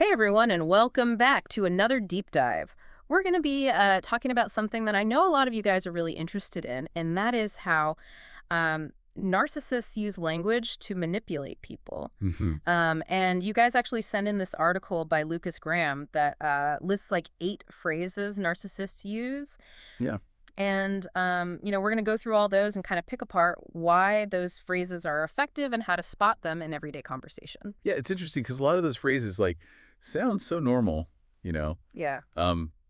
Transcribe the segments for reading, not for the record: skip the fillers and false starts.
Hey everyone, and welcome back to another deep dive. We're going to be talking about something that I know a lot of you guys are really interested in, and that is how narcissists use language to manipulate people. hmm And you guys actually sent in this article by Lucas Graham that lists like 8 phrases narcissists use. Yeah. And, we're going to go through all those and kind of pick apart why those phrases are effective and how to spot them in everyday conversation. Yeah, it's interesting because a lot of those phrases like sound so normal, you know, Yeah.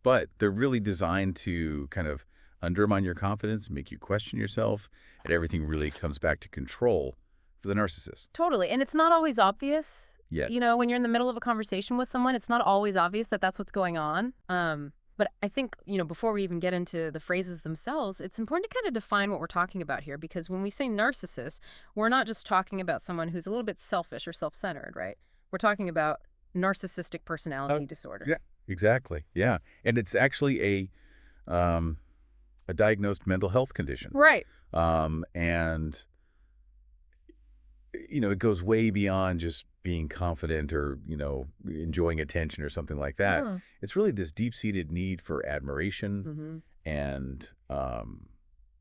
but they're really designed to kind of undermine your confidence, make you question yourself, and everything really comes back to control for the narcissist. Totally. And it's not always obvious. Yet. When you're in the middle of a conversation with someone, it's not always obvious that that's what's going on. But I think, before we even get into the phrases themselves, it's important to kind of define what we're talking about here, because when we say narcissist, we're not just talking about someone who's a little bit selfish or self-centered, right? We're talking about narcissistic personality disorder. Yeah, exactly. Yeah. And it's actually a diagnosed mental health condition. Right. And it goes way beyond just being confident or, enjoying attention or something like that. Huh. It's really this deep-seated need for admiration Mm-hmm. and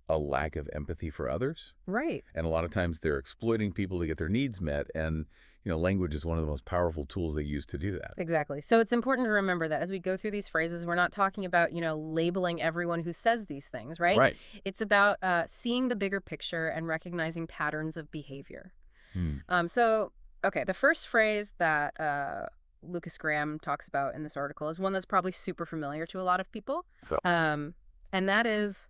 a lack of empathy for others. Right. And a lot of times they're exploiting people to get their needs met. And, language is one of the most powerful tools they use to do that. Exactly. So it's important to remember that as we go through these phrases, we're not talking about, labeling everyone who says these things, right? Right. It's about seeing the bigger picture and recognizing patterns of behavior. Hmm. Okay, the first phrase that Lucas Graham talks about in this article is one that's probably super familiar to a lot of people. So- And that is,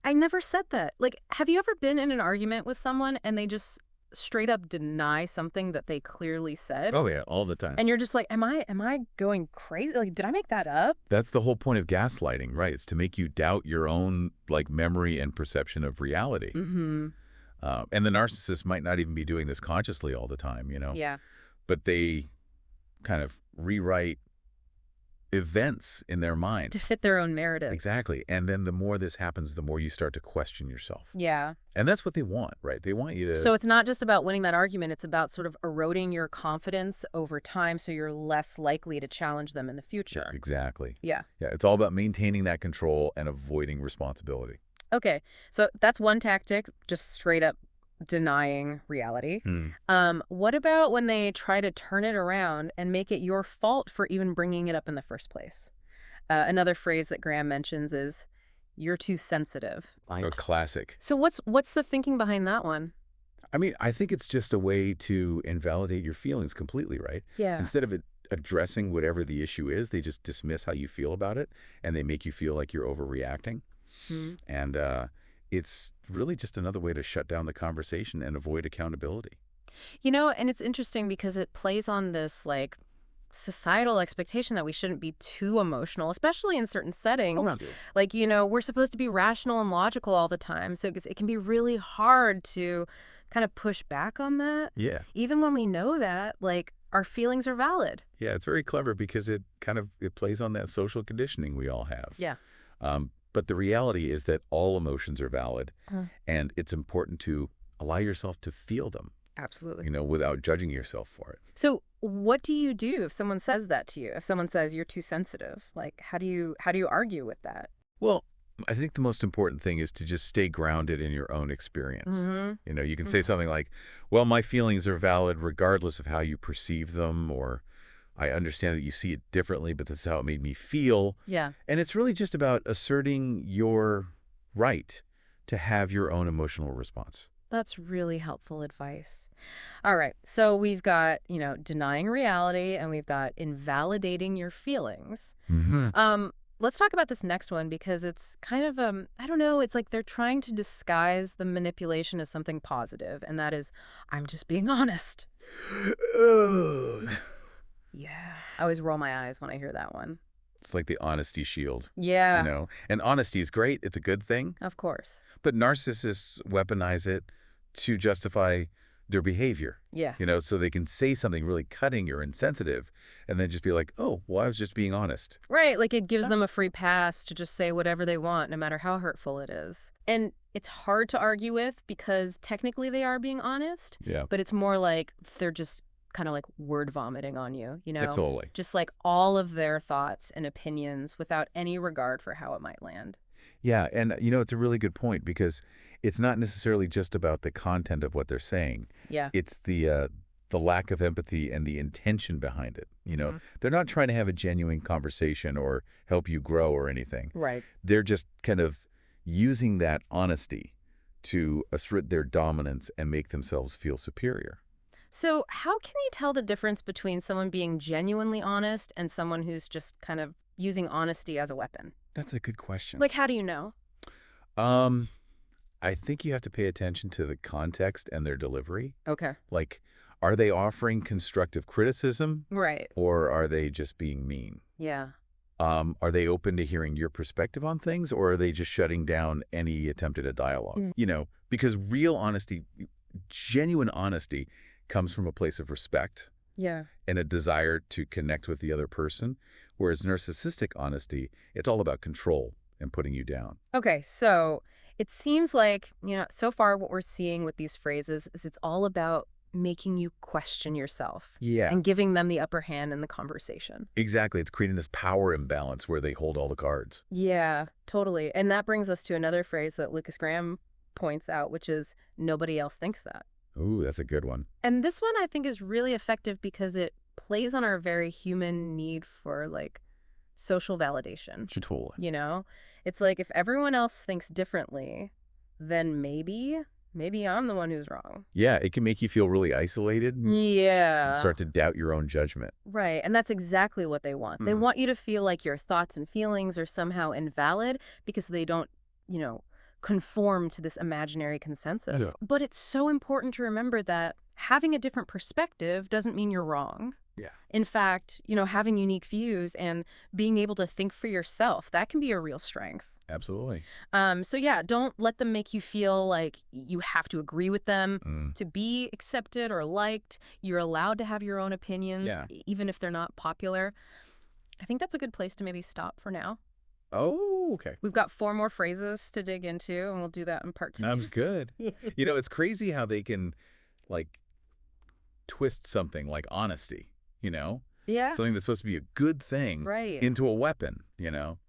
I never said that. Like, have you ever been in an argument with someone and they just straight up deny something that they clearly said? Oh, yeah, all the time. And you're just like, am I going crazy? Like, did I make that up? That's the whole point of gaslighting, right? It's to make you doubt your own, memory and perception of reality. Mm-hmm. And the narcissist might not even be doing this consciously all the time, Yeah. but they kind of rewrite events in their mind. To fit their own narrative. Exactly. And then the more this happens, the more you start to question yourself. Yeah. And that's what they want, right? They want you to... So it's not just about winning that argument. It's about sort of eroding your confidence over time so you're less likely to challenge them in the future. Yeah, exactly. Yeah. Yeah, it's all about maintaining that control and avoiding responsibility. Okay. So that's one tactic, just straight up denying reality. What about when they try to turn it around and make it your fault for even bringing it up in the first place? Another phrase that Graham mentions is, "You're too sensitive." A classic. So what's the thinking behind that one? I mean, I think it's just a way to invalidate your feelings completely, right? Yeah. Instead of addressing whatever the issue is, they just dismiss how you feel about it, and they make you feel like you're overreacting. Hmm. And it's really just another way to shut down the conversation and avoid accountability. And it's interesting because it plays on this, like, societal expectation that we shouldn't be too emotional, especially in certain settings. no. Like, we're supposed to be rational and logical all the time. So it can be really hard to kind of push back on that. Yeah. Even when we know that, like, our feelings are valid. Yeah, it's very clever because it plays on that social conditioning we all have. Yeah. But the reality is that all emotions are valid, Uh. and it's important to allow yourself to feel them, Absolutely. without judging yourself for it. So what do you do if someone says that to you? If someone says you're too sensitive, like, how do you argue with that? Well, I think the most important thing is to just stay grounded in your own experience. Mm-hmm. You can say something like, well, my feelings are valid regardless of how you perceive them, or I understand that you see it differently, but this is how it made me feel. Yeah. And it's really just about asserting your right to have your own emotional response. That's really helpful advice. All right. So we've got, denying reality, and we've got invalidating your feelings. Mm-hmm. Let's talk about this next one because it's kind of, I don't know, it's like they're trying to disguise the manipulation as something positive, and that is, I'm just being honest. Yeah. I always roll my eyes when I hear that one. It's like the honesty shield, Yeah. And honesty is great. It's a good thing. Of course. But narcissists weaponize it to justify their behavior, Yeah. so they can say something really cutting or insensitive and then just be like, oh, well, I was just being honest. Right. Like, it gives them a free pass to just say whatever they want, no matter how hurtful it is. And it's hard to argue with because technically they are being honest. Yeah. But it's more like they're just kind of like word vomiting on you, you Yeah, know? totally. Just like all of their thoughts and opinions without any regard for how it might land. Yeah, and it's a really good point because it's not necessarily just about the content of what they're saying. Yeah. It's the lack of empathy and the intention behind it. Hmm. They're not trying to have a genuine conversation or help you grow or anything. Right. They're just kind of using that honesty to assert their dominance and make themselves feel superior. So how can you tell the difference between someone being genuinely honest and someone who's just kind of using honesty as a weapon? That's a good question. Like, how do you know? Um, I think you have to pay attention to the context and their delivery. Okay. Like, are they offering constructive criticism Right. or are they just being mean? Yeah. Are they open to hearing your perspective on things or are they just shutting down any attempt at a dialogue? Because real honesty, genuine honesty comes from a place of respect Yeah. and a desire to connect with the other person. Whereas narcissistic honesty, it's all about control and putting you down. Okay, so it seems like, so far what we're seeing with these phrases is it's all about making you question yourself Yeah, and giving them the upper hand in the conversation. exactly. It's creating this power imbalance where they hold all the cards. Yeah, totally. And that brings us to another phrase that Lucas Graham points out, which is nobody else thinks that. Ooh, that's a good one. And this one I think is really effective because it plays on our very human need for like social validation. Totally. It's like if everyone else thinks differently, then maybe I'm the one who's wrong. Yeah, it can make you feel really isolated and Yeah. start to doubt your own judgment. Right. And that's exactly what they want. They want you to feel like your thoughts and feelings are somehow invalid because they don't, conform to this imaginary consensus. Yeah. But it's so important to remember that having a different perspective doesn't mean you're wrong. Yeah. In fact, having unique views and being able to think for yourself, that can be a real strength. Absolutely. So yeah, don't let them make you feel like you have to agree with them to be accepted or liked. You're allowed to have your own opinions, Yeah. even if they're not popular. I think that's a good place to maybe stop for now. Oh, okay. We've got 4 more phrases to dig into, and we'll do that in part 2. That's good. It's crazy how they can, like, twist something like honesty, Yeah, something that's supposed to be a good thing right. into a weapon,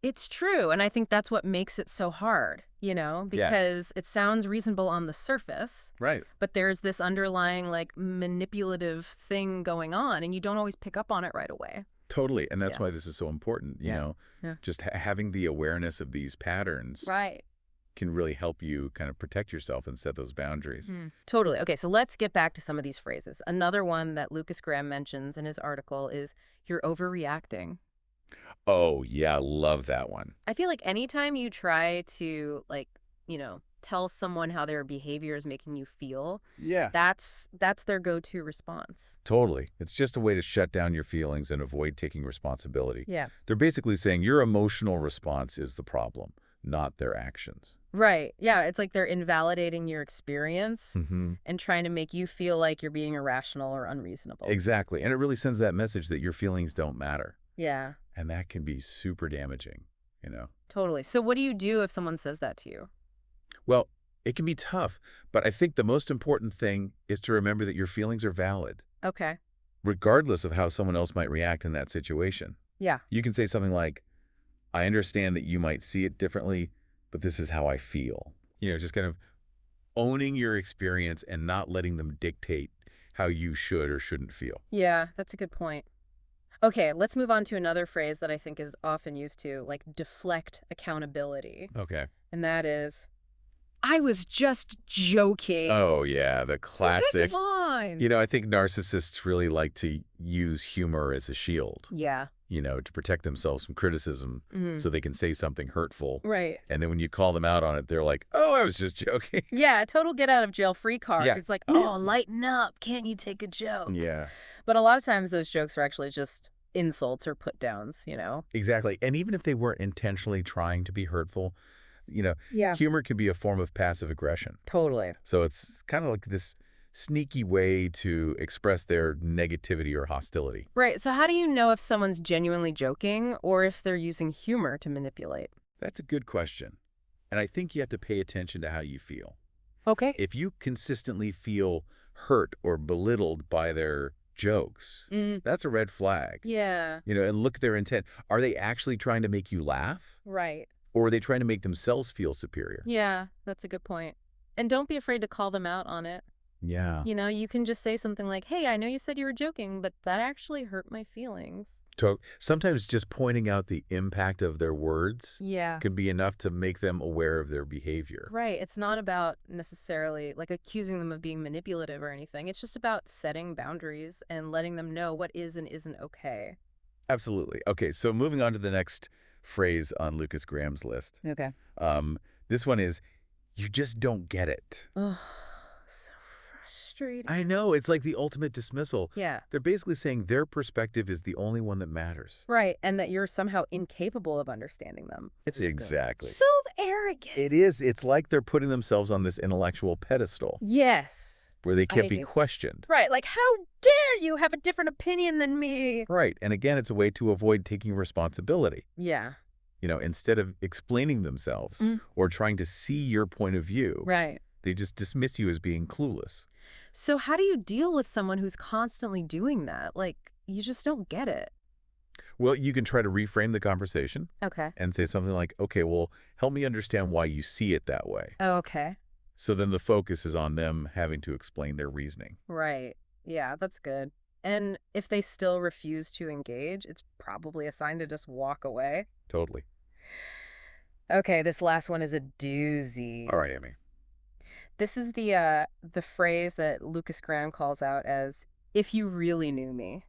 It's true, and I think that's what makes it so hard, because it sounds reasonable on the surface, Right. but there's this underlying, like, manipulative thing going on, and you don't always pick up on it right away. Totally. And that's Yeah. why this is so important, Yeah. just having the awareness of these patterns Right. can really help you kind of protect yourself and set those boundaries. Totally. Okay, so let's get back to some of these phrases. Another one that Lucas Graham mentions in his article is, you're overreacting. Oh, yeah, love that one. I feel like anytime you try to, like, tell someone how their behavior is making you feel, Yeah. that's their go-to response. Totally. It's just a way to shut down your feelings and avoid taking responsibility. Yeah. They're basically saying your emotional response is the problem, not their actions. Right. Yeah, it's like they're invalidating your experience Mm-hmm. and trying to make you feel like you're being irrational or unreasonable. Exactly. And it really sends that message that your feelings don't matter. Yeah, And that can be super damaging, totally. So what do you do if someone says that to you? Well, it can be tough, but I think the most important thing is to remember that your feelings are valid, Okay. regardless of how someone else might react in that situation. Yeah. You can say something like, I understand that you might see it differently, but this is how I feel. Just kind of owning your experience and not letting them dictate how you should or shouldn't feel. Yeah, that's a good point. Okay, let's move on to another phrase that I think is often used to, like, deflect accountability. Okay. And that is, I was just joking. Oh, yeah, the classic. It's fine. I think narcissists really like to use humor as a shield, Yeah. to protect themselves from criticism so they can say something hurtful. Right. And then when you call them out on it, they're like, oh, I was just joking. Yeah, total get out of jail free card. Yeah. It's like, oh, lighten up. Can't you take a joke? Yeah. But a lot of times those jokes are actually just insults or put downs, Exactly. And even if they weren't intentionally trying to be hurtful, Yeah. humor can be a form of passive aggression. Totally. So it's kind of like this sneaky way to express their negativity or hostility. Right. So how do you know if someone's genuinely joking or if they're using humor to manipulate? That's a good question. And I think you have to pay attention to how you feel. Okay. If you consistently feel hurt or belittled by their jokes. Mm. That's a red flag. Yeah. And look at their intent. Are they actually trying to make you laugh? Right. Or are they trying to make themselves feel superior? Yeah, that's a good point. And don't be afraid to call them out on it. Yeah. You can just say something like, hey, I know you said you were joking, but that actually hurt my feelings. Sometimes just pointing out the impact of their words Yeah. can be enough to make them aware of their behavior. Right. It's not about necessarily like accusing them of being manipulative or anything. It's just about setting boundaries and letting them know what is and isn't okay. Absolutely. Okay, so moving on to the next phrase on Lucas Graham's list. Okay. This one is, you just don't get it. Oh, so frustrating. I know, it's like the ultimate dismissal. Yeah. They're basically saying their perspective is the only one that matters. Right. And that you're somehow incapable of understanding them. It's exactly. So arrogant. It is. It's like they're putting themselves on this intellectual pedestal Yes. where they can't I be hate- questioned. Right. Like, how dare you have a different opinion than me? Right. And again, it's a way to avoid taking responsibility. Yeah. Instead of explaining themselves or trying to see your point of view, Right. they just dismiss you as being clueless. So how do you deal with someone who's constantly doing that? Like, you just don't get it. Well, you can try to reframe the conversation Okay. and say something like, okay, well, help me understand why you see it that way. Oh, okay. So then the focus is on them having to explain their reasoning. Right. Yeah, that's good. And if they still refuse to engage, it's probably a sign to just walk away. Totally. Okay, this last one is a doozy. All right, Amy. This is the phrase that Lucas Graham calls out as, if you really knew me.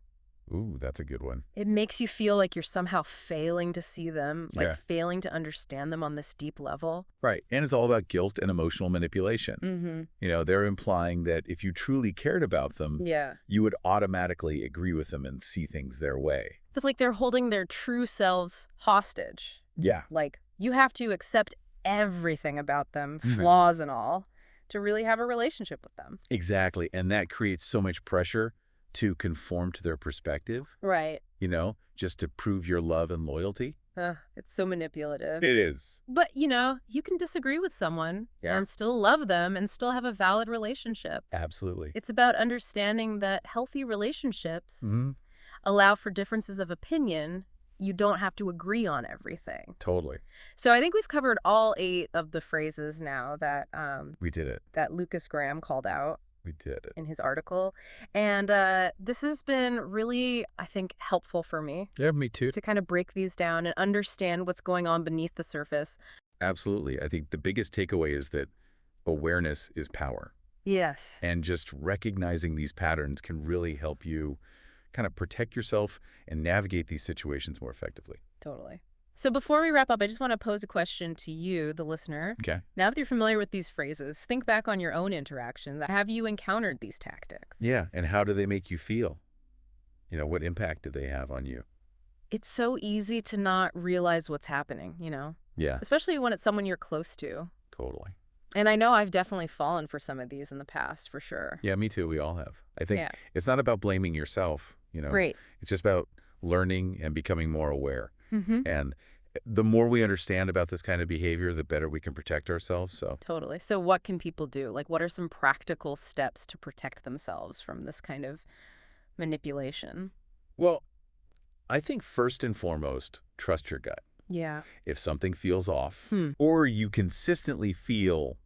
Ooh, that's a good one. It makes you feel like you're somehow failing to see them, like Yeah. failing to understand them on this deep level. Right. And it's all about guilt and emotional manipulation. Mm-hmm. They're implying that if you truly cared about them, Yeah. you would automatically agree with them and see things their way. It's like they're holding their true selves hostage. Yeah. Like, you have to accept everything about them, Mhm. flaws and all, to really have a relationship with them. Exactly. And that creates so much pressure to conform to their perspective, Right. just to prove your love and loyalty. It's so manipulative. It is. But, you can disagree with someone Yeah. and still love them and still have a valid relationship. Absolutely. It's about understanding that healthy relationships Mhm. allow for differences of opinion. You don't have to agree on everything. Totally. So I think we've covered all 8 of the phrases now that We did it. that Lucas Graham called out We did it. in his article. And this has been really, I think, helpful for me Yeah, me too. to kind of break these down and understand what's going on beneath the surface. Absolutely. I think the biggest takeaway is that awareness is power. Yes. And just recognizing these patterns can really help you kind of protect yourself and navigate these situations more effectively. Totally. So before we wrap up, I just want to pose a question to you, the listener. Okay. Now that you're familiar with these phrases, think back on your own interactions. Have you encountered these tactics? Yeah. And how do they make you feel? What impact do they have on you? It's so easy to not realize what's happening, Yeah, especially when it's someone you're close to. totally. And I know I've definitely fallen for some of these in the past, for sure. Yeah, me too. We all have. I think Yeah. it's not about blaming yourself, Great. It's just about learning and becoming more aware. Mm-hmm. And the more we understand about this kind of behavior, the better we can protect ourselves. So, Totally. So what can people do? Like, what are some practical steps to protect themselves from this kind of manipulation? well, I think first and foremost, trust your gut. Yeah. If something feels off Hmm. or you consistently feel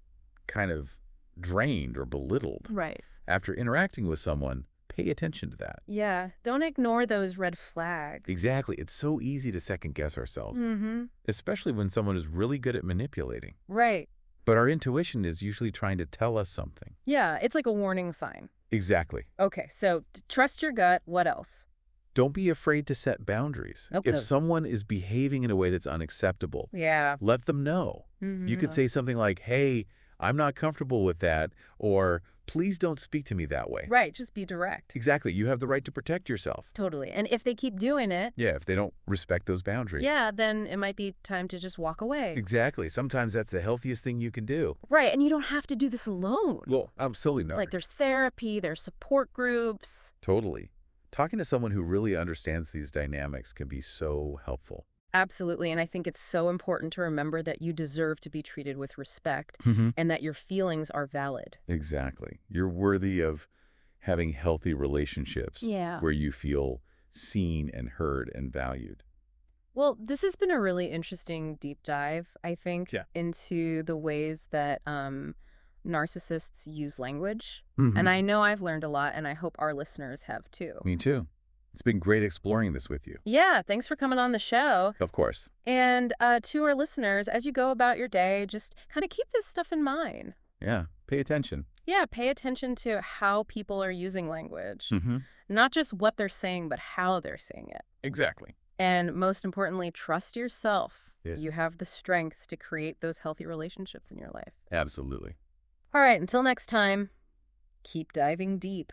kind of drained or belittled Right. after interacting with someone, pay attention to that. Yeah. Don't ignore those red flags. Exactly. It's so easy to second guess ourselves, Mm-hmm. especially when someone is really good at manipulating. Right. But our intuition is usually trying to tell us something. Yeah. It's like a warning sign. Exactly. Okay. So trust your gut. What else? Don't be afraid to set boundaries. Okay. If someone is behaving in a way that's unacceptable, Yeah. let them know. Mm-hmm. You could say something like, hey, I'm not comfortable with that, or please don't speak to me that way. Right. Just be direct. Exactly. You have the right to protect yourself. Totally. And if they keep doing it, Yeah, if they don't respect those boundaries. yeah, then it might be time to just walk away. Exactly. Sometimes that's the healthiest thing you can do. Right. And you don't have to do this alone. Well, absolutely not. Like, there's therapy, there's support groups. Totally. Talking to someone who really understands these dynamics can be so helpful. Absolutely. And I think it's so important to remember that you deserve to be treated with respect and that your feelings are valid. Exactly. You're worthy of having healthy relationships Yeah. where you feel seen and heard and valued. Well, this has been a really interesting deep dive, I think, Yeah. into the ways that narcissists use language. And Hmm. I know I've learned a lot, and I hope our listeners have too. Me too. It's been great exploring this with you. Yeah, thanks for coming on the show. Of course. And to our listeners, as you go about your day, just kind of keep this stuff in mind. Yeah. Pay attention. Yeah, pay attention to how people are using language. Mm-hmm. Not just what they're saying, but how they're saying it. Exactly. And most importantly, trust yourself. Yes. You have the strength to create those healthy relationships in your life. Absolutely. All right, until next time, keep diving deep.